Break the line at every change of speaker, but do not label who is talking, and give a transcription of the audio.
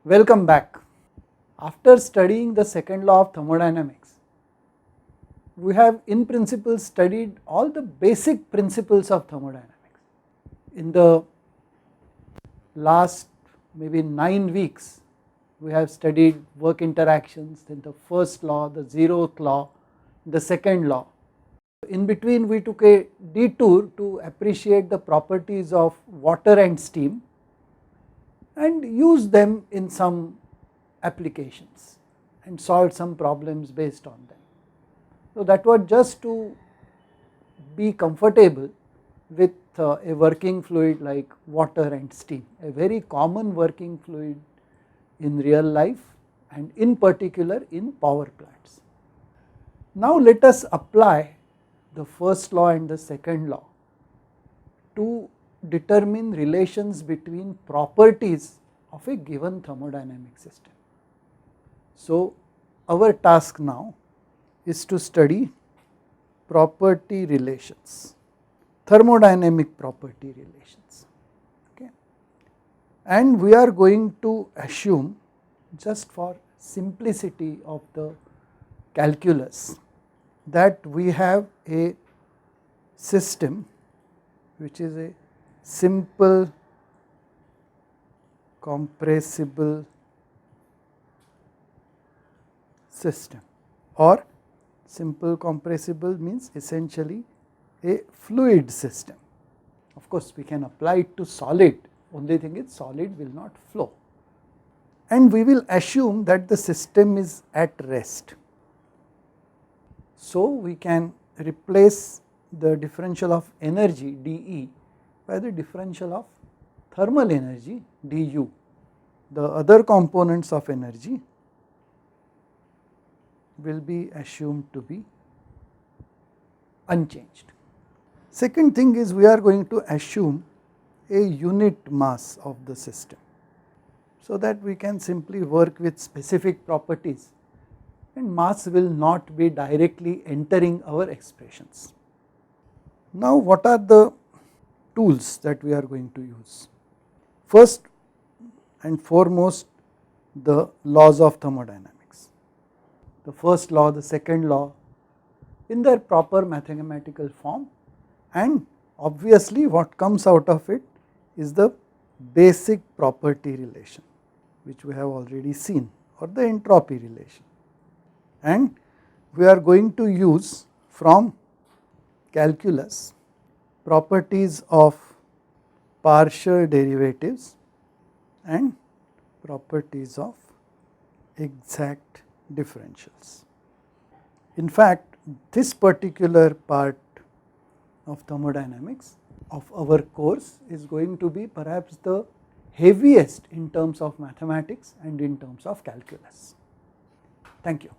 Welcome back. After studying the second law of thermodynamics, we have in principle studied all the basic principles of thermodynamics. In the last maybe 9 weeks, we have studied work interactions, then the first law, the zeroth law, the second law. In between we took a detour to appreciate the properties of water and steam and use them in some applications and solve some problems based on them. So that was just to be comfortable with a working fluid like water and steam, a very common working fluid in real life and in particular in power plants. Now let us apply the first law and the second law to determine relations between properties of a given thermodynamic system. So our task now is to study property relations, thermodynamic property relations, okay. And we are going to assume, just for simplicity of the calculus, that we have a system which is a simple compressible system, or simple compressible means essentially a fluid system. Of course, we can apply it to solid, only thing is solid will not flow, and we will assume that the system is at rest. So we can replace the differential of energy dE by the differential of thermal energy du. The other components of energy will be assumed to be unchanged. Second thing is, we are going to assume a unit mass of the system, so that we can simply work with specific properties and mass will not be directly entering our expressions. Now what are the tools that we are going to use? First and foremost, the laws of thermodynamics. The first law, the second law in their proper mathematical form, and obviously what comes out of it is the basic property relation, which we have already seen, or the entropy relation. And we are going to use from calculus properties of partial derivatives and properties of exact differentials. In fact, this particular part of thermodynamics of our course is going to be perhaps the heaviest in terms of mathematics and in terms of calculus. Thank you.